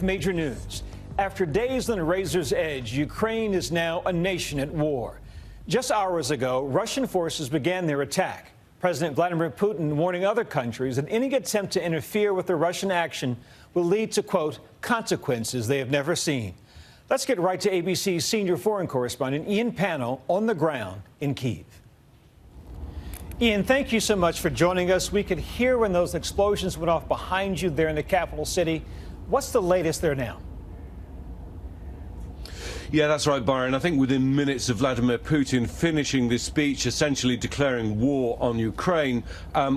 Major news. After days on the razor's edge, Ukraine is now a nation at war. Just hours ago, Russian forces began their attack. President Vladimir Putin warning other countries that any attempt to interfere with the Russian action will lead to, quote, consequences they have never seen. Let's get right to ABC's senior foreign correspondent, Ian Pannell, on the ground in Kyiv. Ian, thank you so much for joining us. We could hear when those explosions went off behind you there in the capital city. What's the latest there now? Yeah, that's right, Byron. I think within minutes of Vladimir Putin finishing this speech, essentially declaring war on Ukraine,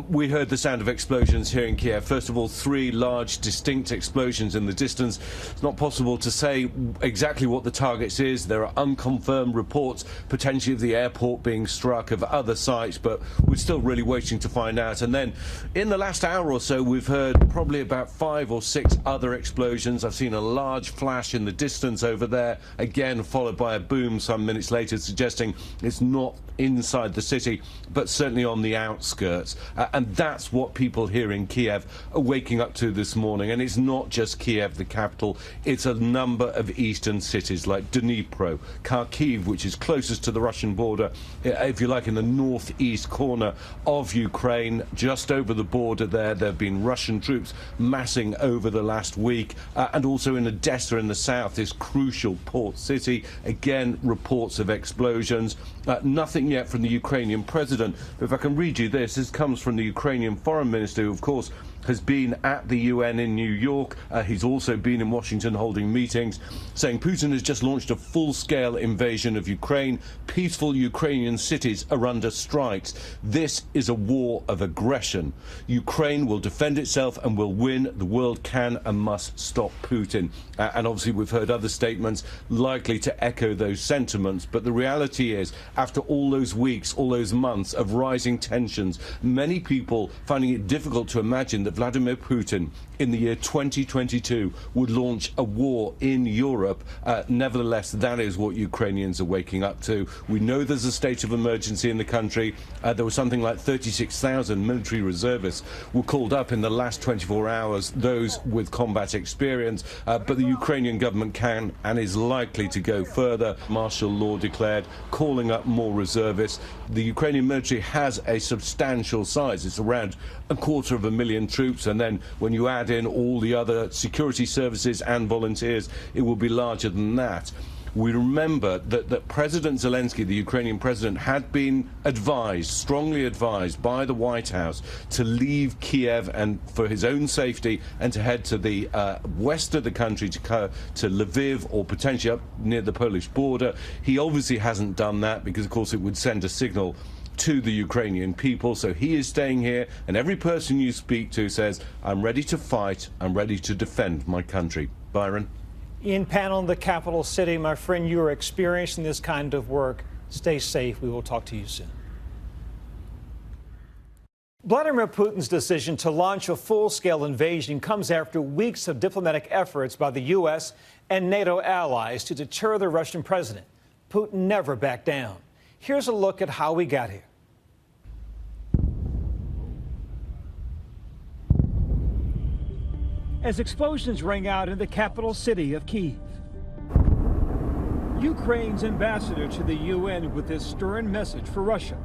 we heard the sound of explosions here in Kiev. First of all, 3 large, distinct explosions in the distance. It's not possible to say exactly what the targets is. There are unconfirmed reports, potentially of the airport being struck, of other sites, but we're still really waiting to find out. And then, in the last hour or so, we've heard probably about 5 or 6 other explosions. I've seen a large flash in the distance over there, again followed by a boom some minutes later, suggesting it's not inside the city, but certainly on the outskirts. And that's what people here in Kiev are waking up to this morning. And it's not just Kiev, the capital. It's a number of eastern cities like Dnipro, Kharkiv, which is closest to the Russian border, if you like, in the northeast corner of Ukraine, just over the border there. There have been Russian troops massing over the last week, and also in Odessa in the south, this crucial port city. Again, reports of explosions. Nothing yet from the Ukrainian president. But if I can read you this comes from the Ukrainian foreign minister, who, of course, has been at the UN in New York. He's also been in Washington holding meetings, saying Putin has just launched a full-scale invasion of Ukraine. Peaceful Ukrainian cities are under strikes. This is a war of aggression. Ukraine will defend itself and will win. The world can and must stop Putin. And obviously we've heard other statements likely to echo those sentiments. But the reality is, after all those weeks, all those months of rising tensions, many people finding it difficult to imagine that Vladimir Putin in the year 2022 would launch a war in Europe. Nevertheless, that is what Ukrainians are waking up to. We know there's a state of emergency in the country. There was something like 36,000 military reservists were called up in the last 24 hours, those with combat experience. But the Ukrainian government can and is likely to go further. Martial law declared, calling up more reservists. The Ukrainian military has a substantial size. It's around 250,000 troops, and then when you add in all the other security services and volunteers, it will be larger than that. We remember that President Zelensky, the Ukrainian president, had been advised, strongly advised by the White House to leave Kiev and for his own safety and to head to the west of the country, to Lviv or potentially up near the Polish border. He obviously hasn't done that because, of course, it would send a signal to the Ukrainian people. So he is staying here, and every person you speak to says, I'm ready to fight, I'm ready to defend my country. Byron? Ian Pannell in the capital city. My friend, you are experiencing this kind of work. Stay safe. We will talk to you soon. Vladimir Putin's decision to launch a full-scale invasion comes after weeks of diplomatic efforts by the U.S. and NATO allies to deter the Russian president. Putin never backed down. Here's a look at how we got here. As explosions rang out in the capital city of Kyiv, Ukraine's ambassador to the UN with this stern message for Russia.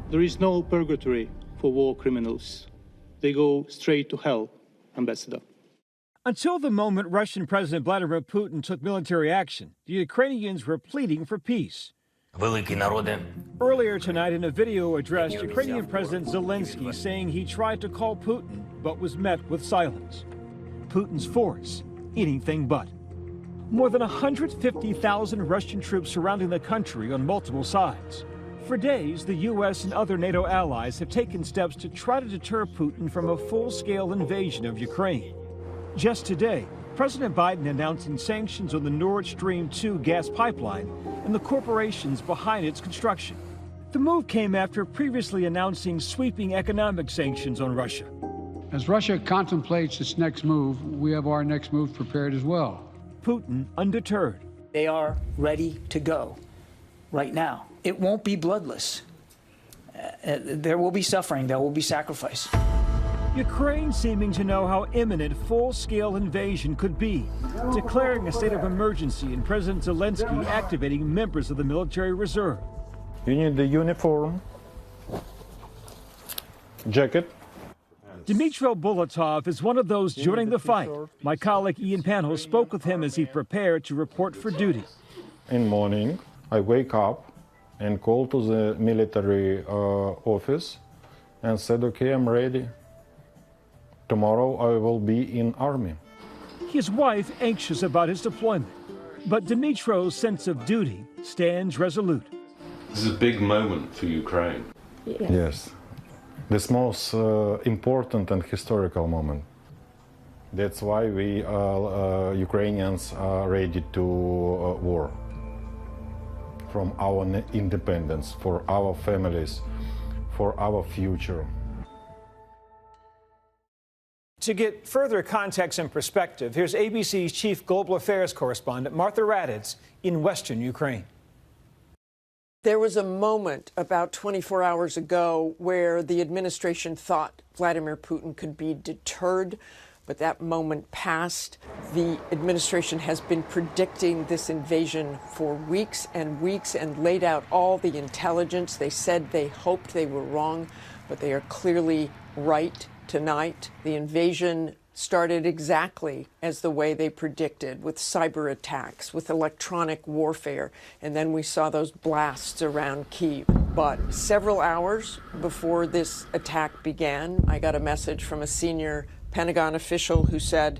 There is no purgatory for war criminals. They go straight to hell, Ambassador. Until the moment Russian President Vladimir Putin took military action, the Ukrainians were pleading for peace. Earlier tonight, in a video address, Ukrainian President Zelensky saying he tried to call Putin but was met with silence. Putin's force, anything but. More than 150,000 Russian troops surrounding the country on multiple sides. For days, the U.S. and other NATO allies have taken steps to try to deter Putin from a full-scale invasion of Ukraine. Just today, President Biden announcing sanctions on the Nord Stream 2 gas pipeline and the corporations behind its construction. The move came after previously announcing sweeping economic sanctions on Russia. As Russia contemplates its next move, we have our next move prepared as well. Putin undeterred. They are ready to go right now. It won't be bloodless. There will be suffering. There will be sacrifice. Ukraine seeming to know how imminent full-scale invasion could be, declaring a state of emergency and President Zelensky activating members of the military reserve. You need the uniform, jacket. Dmytro Bulatov is one of those joining the fight. My colleague Ian Panho spoke with him as he prepared to report for duty. In morning, I wake up and call to the military office and said, okay, I'm ready. Tomorrow I will be in army. His wife anxious about his deployment, but Dmytro's sense of duty stands resolute. This is a big moment for Ukraine. Yes, this most important and historical moment. That's why we Ukrainians are ready to war. From our independence, for our families, for our future. To get further context and perspective, here's ABC's chief global affairs correspondent, Martha Raddatz, in western Ukraine. There was a moment about 24 hours ago where the administration thought Vladimir Putin could be deterred, but that moment passed. The administration has been predicting this invasion for weeks and laid out all the intelligence. They said they hoped they were wrong, but they are clearly right. Tonight, the invasion started exactly as the way they predicted, with cyber attacks, with electronic warfare, and then we saw those blasts around Kyiv. But several hours before this attack began, I got a message from a senior Pentagon official who said,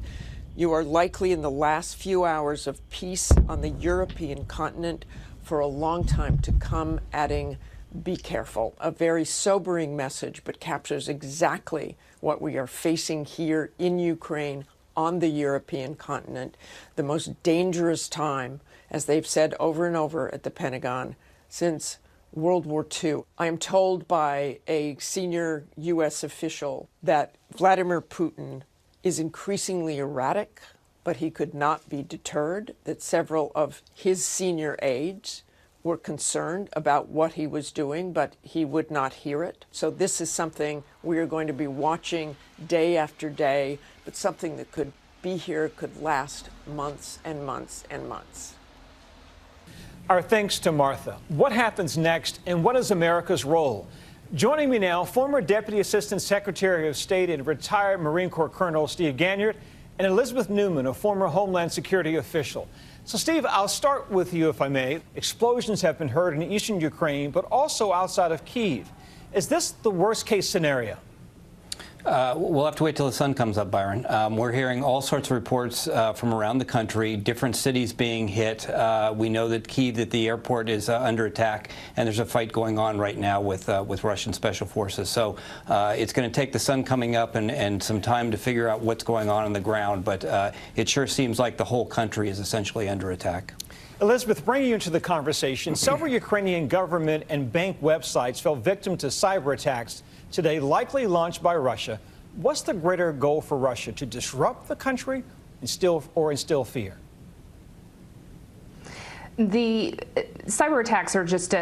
"You are likely in the last few hours of peace on the European continent for a long time to come," adding, "Be careful." A very sobering message, but captures exactly what we are facing here in Ukraine, on the European continent, the most dangerous time, as they've said over and over at the Pentagon, since World War II. I am told by a senior U.S. official that Vladimir Putin is increasingly erratic, but he could not be deterred, that several of his senior aides were concerned about what he was doing, but he would not hear it. So this is something we are going to be watching day after day, but something that could be here, could last months and months and months. Our thanks to Martha. What happens next, and what is America's role? Joining me now, former Deputy Assistant Secretary of State and retired Marine Corps Colonel Steve Ganyard, and Elizabeth Newman, a former Homeland Security official. So, Steve, I'll start with you, if I may. Explosions have been heard in eastern Ukraine, but also outside of Kyiv. Is this the worst-case scenario? We'll have to wait till the sun comes up, Byron. We're hearing all sorts of reports from around the country, different cities being hit. We know that Kyiv, that the airport is under attack, and there's a fight going on right now with Russian special forces. So it's going to take the sun coming up and some time to figure out what's going on the ground. But it sure seems like the whole country is essentially under attack. Elizabeth, bringing you into the conversation, several Ukrainian government and bank websites fell victim to cyber attacks today, likely launched by Russia. What's the greater goal for Russia, to disrupt the country or instill fear? The cyber attacks are just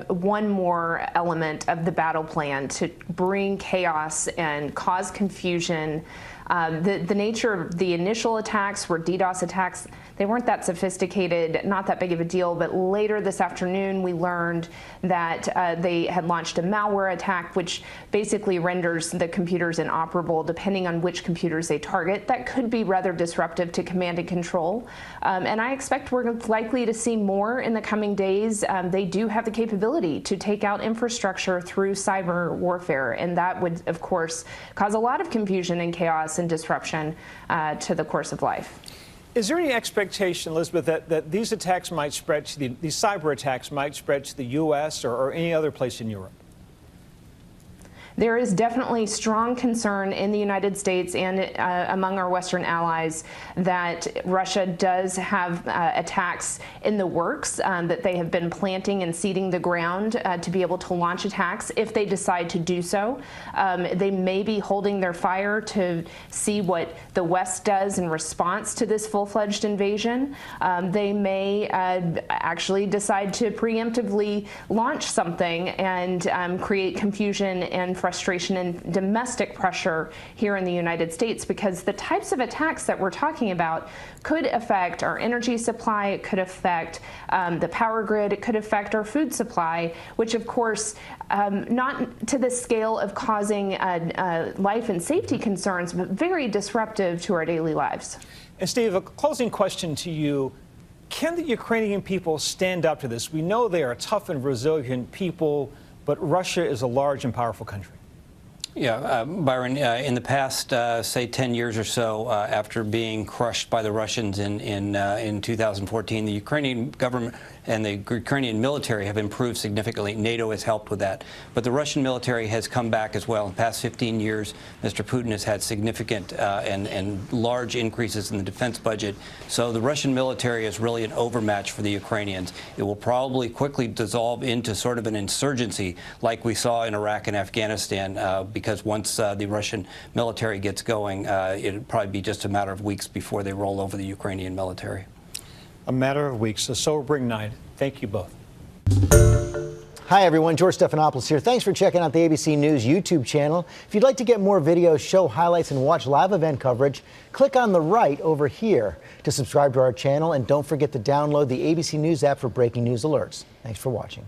one more element of the battle plan to bring chaos and cause confusion. The nature of the initial attacks were DDoS attacks. They weren't that sophisticated, not that big of a deal, but later this afternoon we learned that they had launched a malware attack, which basically renders the computers inoperable depending on which computers they target. That could be rather disruptive to command and control. And I expect we're likely to see more in the coming days. They do have the capability to take out infrastructure through cyber warfare, and that would, of course, cause a lot of confusion and chaos and disruption to the course of life. Is there any expectation, Elizabeth, that these attacks might spread to these cyber attacks might spread to the U.S. or any other place in Europe? There is definitely strong concern in the United States and among our Western allies that Russia does have attacks in the works, that they have been planting and seeding the ground to be able to launch attacks if they decide to do so. They may be holding their fire to see what the West does in response to this full-fledged invasion. They may actually decide to preemptively launch something and create confusion and frustration and domestic pressure here in the United States, because the types of attacks that we're talking about could affect our energy supply, it could affect the power grid, it could affect our food supply, which of course, not to the scale of causing life and safety concerns, but very disruptive to our daily lives. And Steve, a closing question to you. Can the Ukrainian people stand up to this? We know they are tough and resilient people, but Russia is a large and powerful country. Yeah, Byron, in the past, say 10 years or so, after being crushed by the Russians in 2014, the Ukrainian government and the Ukrainian military have improved significantly. NATO has helped with that. But the Russian military has come back as well. In the past 15 years, Mr. Putin has had significant and large increases in the defense budget. So the Russian military is really an overmatch for the Ukrainians. It will probably quickly dissolve into sort of an insurgency like we saw in Iraq and Afghanistan, because once the Russian military gets going, it'll probably be just a matter of weeks before they roll over the Ukrainian military. A matter of weeks. A sobering night. Thank you both. Hi, everyone. George Stephanopoulos here. Thanks for checking out the ABC News YouTube channel. If you'd like to get more videos, show highlights, and watch live event coverage, click on the right over here to subscribe to our channel. And don't forget to download the ABC News app for breaking news alerts. Thanks for watching.